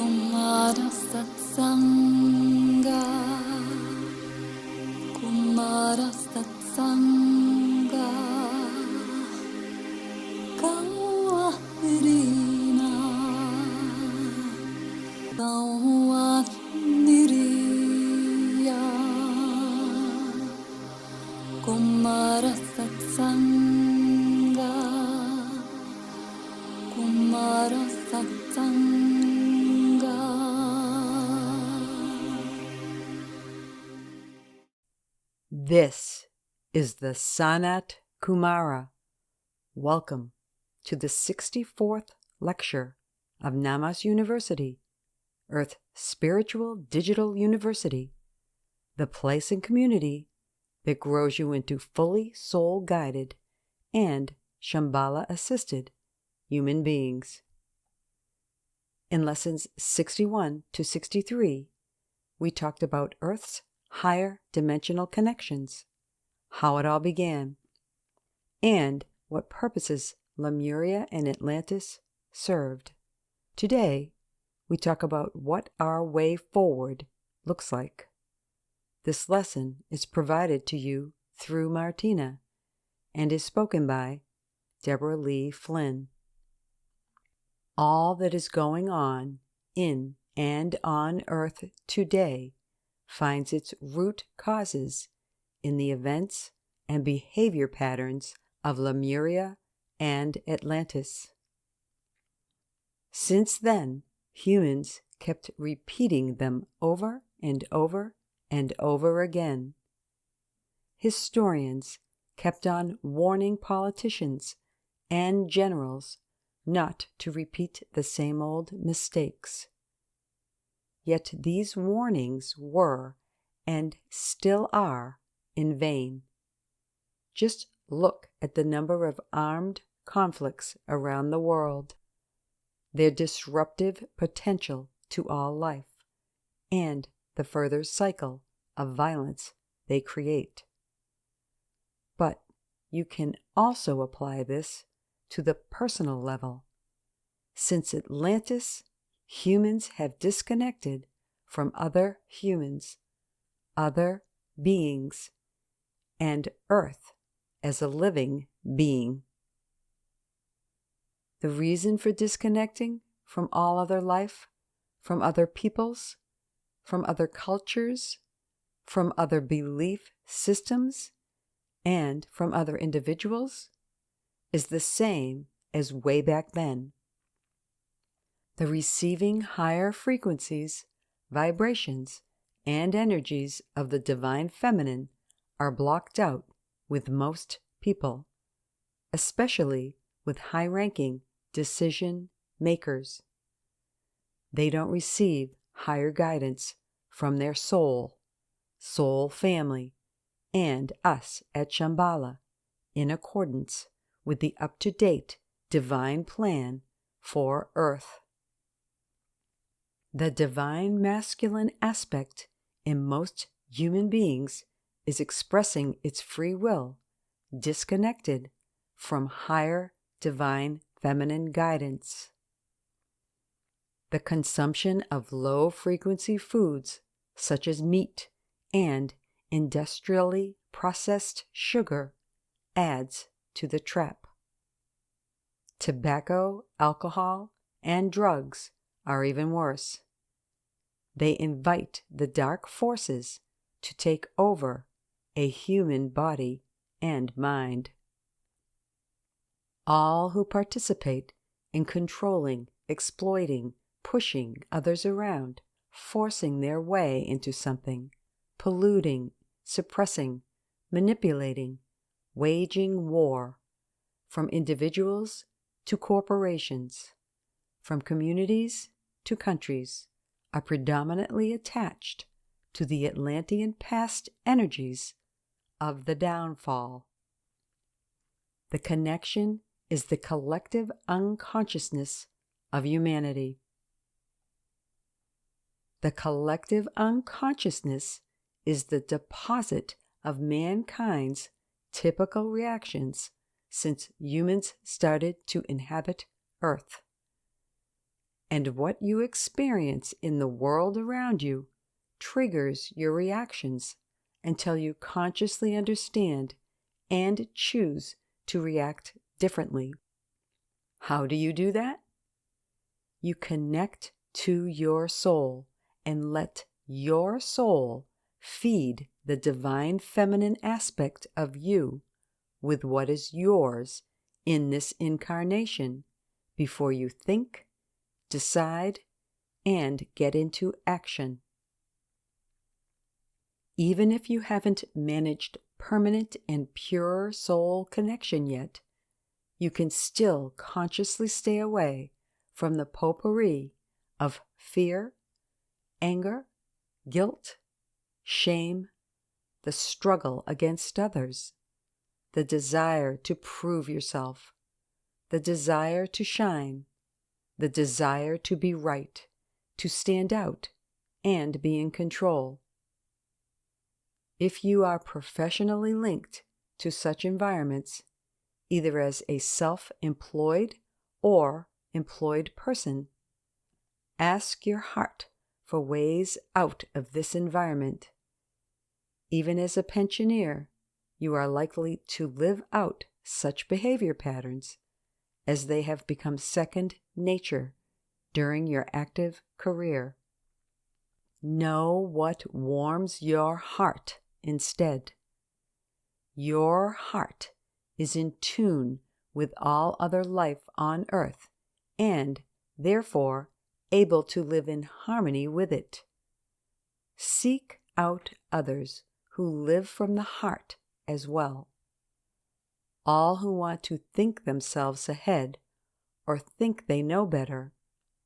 Kumara Satsanga, Kumara Satsanga, Kawahrina, Kawahniriya, Kumara Satsanga, Kumara Satsanga. This is the SANAT KUMARA. Welcome to the 64th lecture of Namas University, Earth Spiritual Digital University, the place and community that grows you into fully soul-guided and Shambhala-assisted human beings. In lessons 61 to 63, we talked about Earth's higher dimensional connections, how it all began, and what purposes Lemuria and Atlantis served. Today, we talk about what our way forward looks like. This lesson is provided to you through Martina and is spoken by Deborah Lee Flynn. All that is going on in and on Earth today finds its root causes in the events and behavior patterns of Lemuria and Atlantis. Since then, humans kept repeating them over and over and over again. Historians kept on warning politicians and generals not to repeat the same old mistakes. Yet these warnings were, and still are, in vain. Just look at the number of armed conflicts around the world, their disruptive potential to all life, and the further cycle of violence they create. But you can also apply this to the personal level. Since Atlantis, humans have disconnected from other humans, other beings, and Earth as a living being. The reason for disconnecting from all other life, from other peoples, from other cultures, from other belief systems, and from other individuals is the same as way back then. The receiving higher frequencies, vibrations, and energies of the divine feminine are blocked out with most people, especially with high-ranking decision makers. They don't receive higher guidance from their soul family, and us at Shambhala in accordance with the up-to-date divine plan for Earth. The divine masculine aspect in most human beings is expressing its free will, disconnected from higher divine feminine guidance. The consumption of low-frequency foods such as meat and industrially processed sugar adds to the trap. Tobacco, alcohol, and drugs are even worse. They invite the dark forces to take over a human body and mind. All who participate in controlling, exploiting, pushing others around, forcing their way into something, polluting, suppressing, manipulating, waging war, from individuals to corporations, from communities to countries, are predominantly attached to the Atlantean past energies of the downfall. The connection is the collective unconsciousness of humanity. The collective unconsciousness is the deposit of mankind's typical reactions since humans started to inhabit Earth. and what you experience in the world around you triggers your reactions until you consciously understand and choose to react differently. How do you do that? You connect to your soul and let your soul feed the divine feminine aspect of you with what is yours in this incarnation before you think, decide, and get into action. Even if you haven't managed permanent and pure soul connection yet, you can still consciously stay away from the potpourri of fear, anger, guilt, shame, the struggle against others, the desire to prove yourself, the desire to shine, the desire to be right, to stand out, and be in control. If you are professionally linked to such environments, either as a self-employed or employed person, ask your heart for ways out of this environment. Even as a pensioner, you are likely to live out such behavior patterns as they have become second nature during your active career. Know what warms your heart instead. Your heart is in tune with all other life on earth and, therefore, able to live in harmony with it. Seek out others who live from the heart as well. All who want to think themselves ahead or think they know better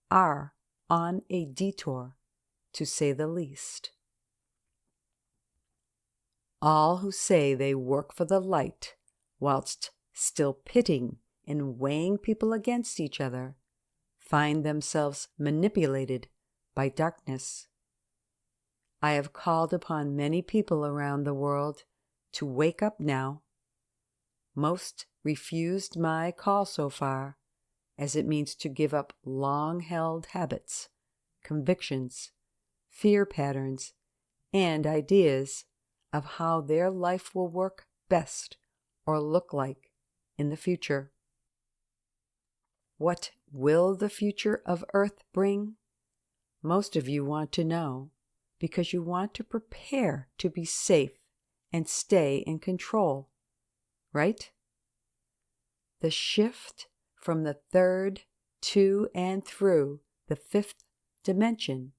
are on a detour, to say the least. All who say they work for the light whilst still pitting and weighing people against each other find themselves manipulated by darkness. I have called upon many people around the world to wake up now. Most refused my call so far, as it means to give up long-held habits, convictions, fear patterns, and ideas of how their life will work best or look like in the future. What will the future of Earth bring? Most of you want to know because you want to prepare to be safe and stay in control, right? The shift from the third to and through the fifth dimension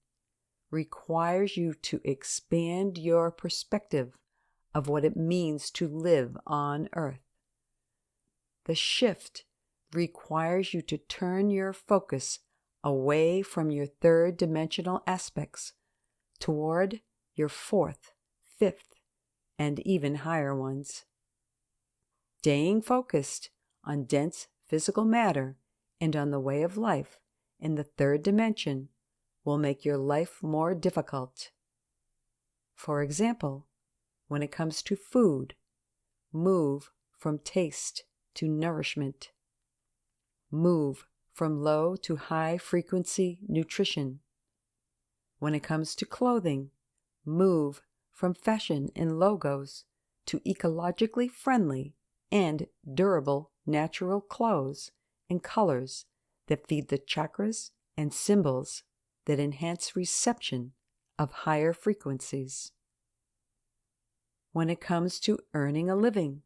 requires you to expand your perspective of what it means to live on Earth. The shift requires you to turn your focus away from your third dimensional aspects toward your fourth, fifth, and even higher ones. Staying focused on dense physical matter and on the way of life in the third dimension will make your life more difficult. For example, when it comes to food, move from taste to nourishment. Move from low to high frequency nutrition. When it comes to clothing, move from fashion and logos to ecologically friendly and durable natural clothes and colors that feed the chakras and symbols that enhance reception of higher frequencies. When it comes to earning a living,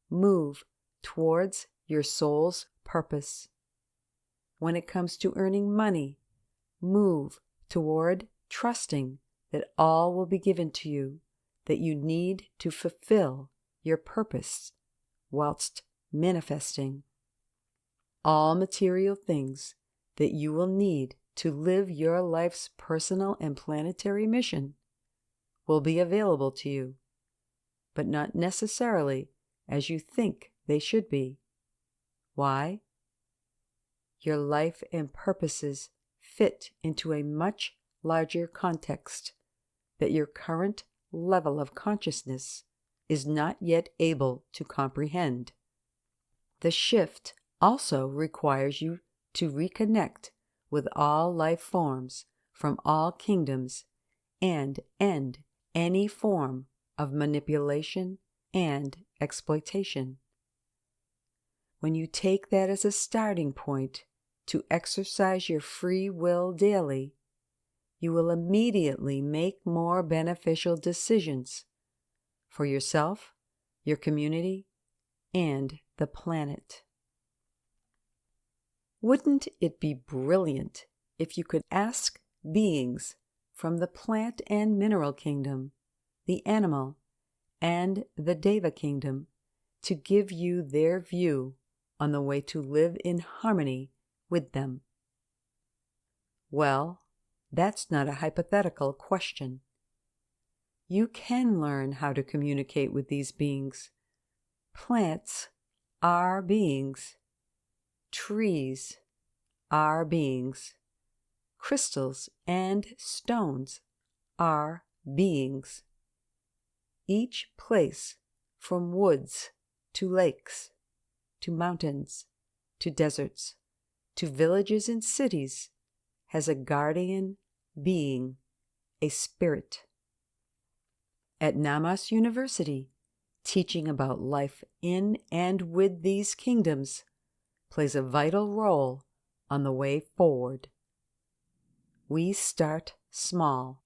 move towards your soul's purpose. When it comes to earning money, move toward trusting that all will be given to you that you need to fulfill your purpose whilst manifesting. All material things that you will need to live your life's personal and planetary mission will be available to you, but not necessarily as you think they should be. Why? Your life and purposes fit into a much larger context that your current level of consciousness is not yet able to comprehend. The shift also requires you to reconnect with all life forms from all kingdoms and end any form of manipulation and exploitation. When you take that as a starting point to exercise your free will daily, you will immediately make more beneficial decisions for yourself, your community, and the planet. Wouldn't it be brilliant if you could ask beings from the plant and mineral kingdom, the animal, and the Deva kingdom to give you their view on the way to live in harmony with them? Well, that's not a hypothetical question. You can learn how to communicate with these beings. Plants are beings. Trees are beings. Crystals and stones are beings. Each place, from woods to lakes, to mountains, to deserts, to villages and cities, has a guardian being, a spirit. At Namas University, teaching about life in and with these kingdoms plays a vital role on the way forward. We start small.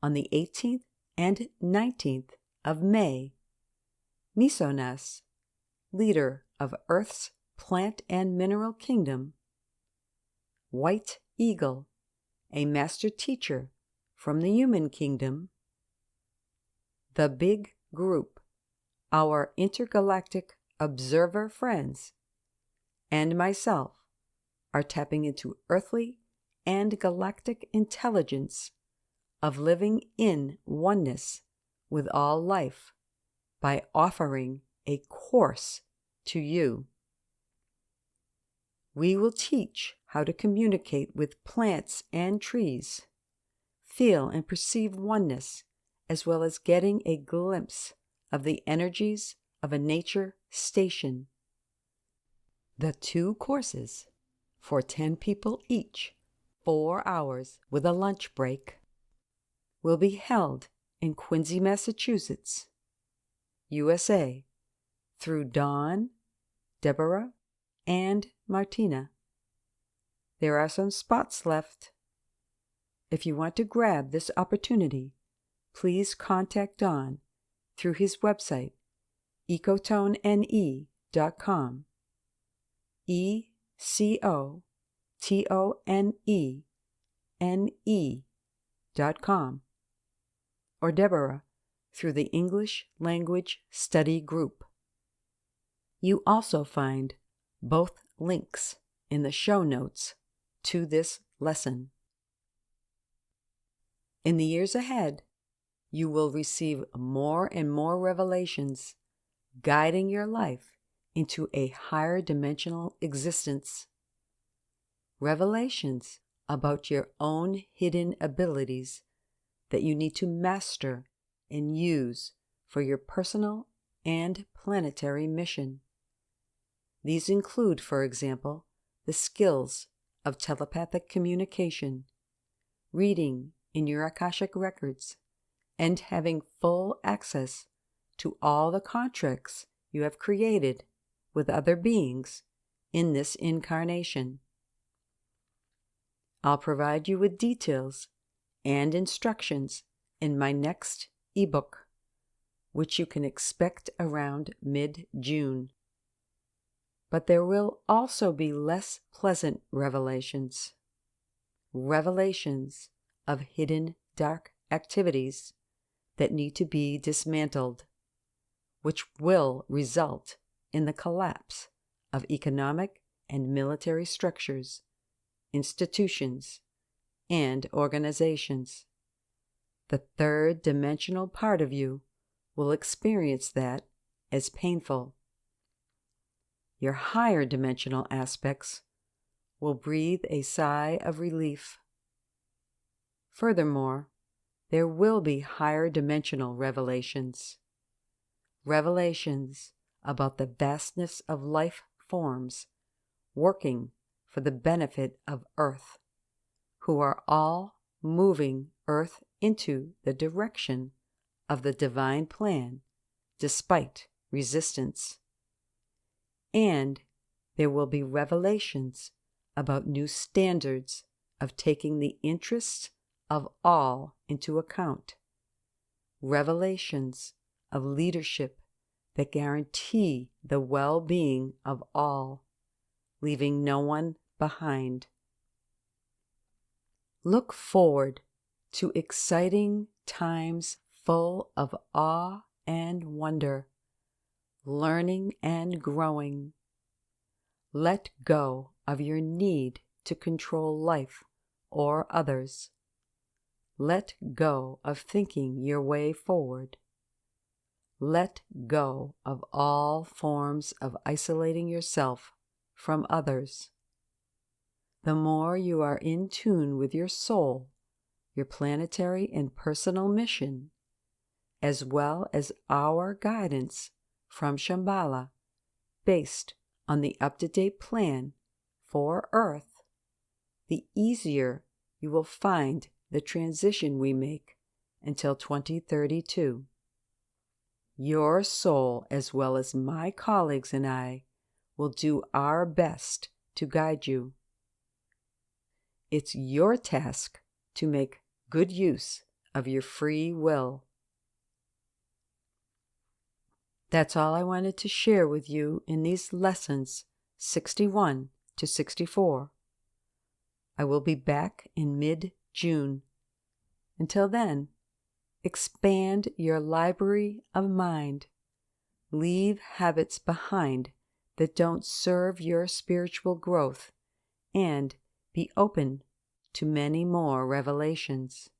On the 18th and 19th of May, Misonas, leader of Earth's plant and mineral kingdom, White Eagle, a master teacher from the human kingdom, the Big Group, our intergalactic observer friends, and myself are tapping into earthly and galactic intelligence of living in oneness with all life by offering a course to you. We will teach how to communicate with plants and trees, feel and perceive oneness, as well as getting a glimpse of the energies of a nature station. The 2 courses, for 10 people each, 4 hours with a lunch break, will be held in Quincy, Massachusetts, USA, through Dawn, Deborah, and Martina. There are some spots left. If you want to grab this opportunity, please contact Don through his website, ecotonene.com, ecotonene.com, or Deborah through the English Language Study Group. You also find both links in the show notes to this lesson. In the years ahead, you will receive more and more revelations guiding your life into a higher dimensional existence. Revelations about your own hidden abilities that you need to master and use for your personal and planetary mission. These include, for example, the skills of telepathic communication, reading in your Akashic records, and having full access to all the contracts you have created with other beings in this incarnation. I'll provide you with details and instructions in my next ebook, which you can expect around mid-June. But there will also be less pleasant revelations. Revelations of hidden dark activities that need to be dismantled, which will result in the collapse of economic and military structures, institutions, and organizations. The third dimensional part of you will experience that as painful. Your higher dimensional aspects will breathe a sigh of relief. Furthermore, there will be higher dimensional revelations. Revelations about the vastness of life forms working for the benefit of Earth, who are all moving Earth into the direction of the divine plan despite resistance. And there will be revelations about new standards of taking the interests of all into account, revelations of leadership that guarantee the well-being of all, leaving no one behind. Look forward to exciting times full of awe and wonder, learning and growing. Let go of your need to control life or others. Let go of thinking your way forward. Let go of all forms of isolating yourself from others. The more you are in tune with your soul, your planetary and personal mission, as well as our guidance from Shambhala, based on the up-to-date plan for Earth, the easier you will find the transition we make until 2032. Your soul, as well as my colleagues and I, will do our best to guide you. It's your task to make good use of your free will. That's all I wanted to share with you in these lessons 61 to 64. I will be back in mid-June. Until then, expand your library of mind. Leave habits behind that don't serve your spiritual growth, and be open to many more revelations.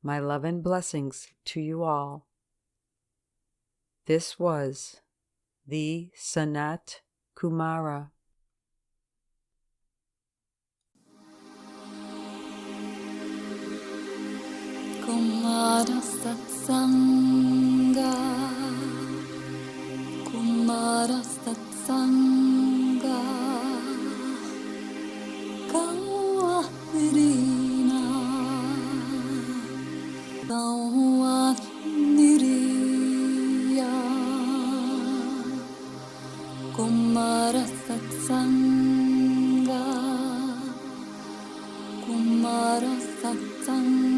My love and blessings to you all. This was the SANAT KUMARA. Kumara Satsanga, Kumara Satsanga, Kawahrina, Kawahniriya, Kumara Satsanga, Kumara Satsanga.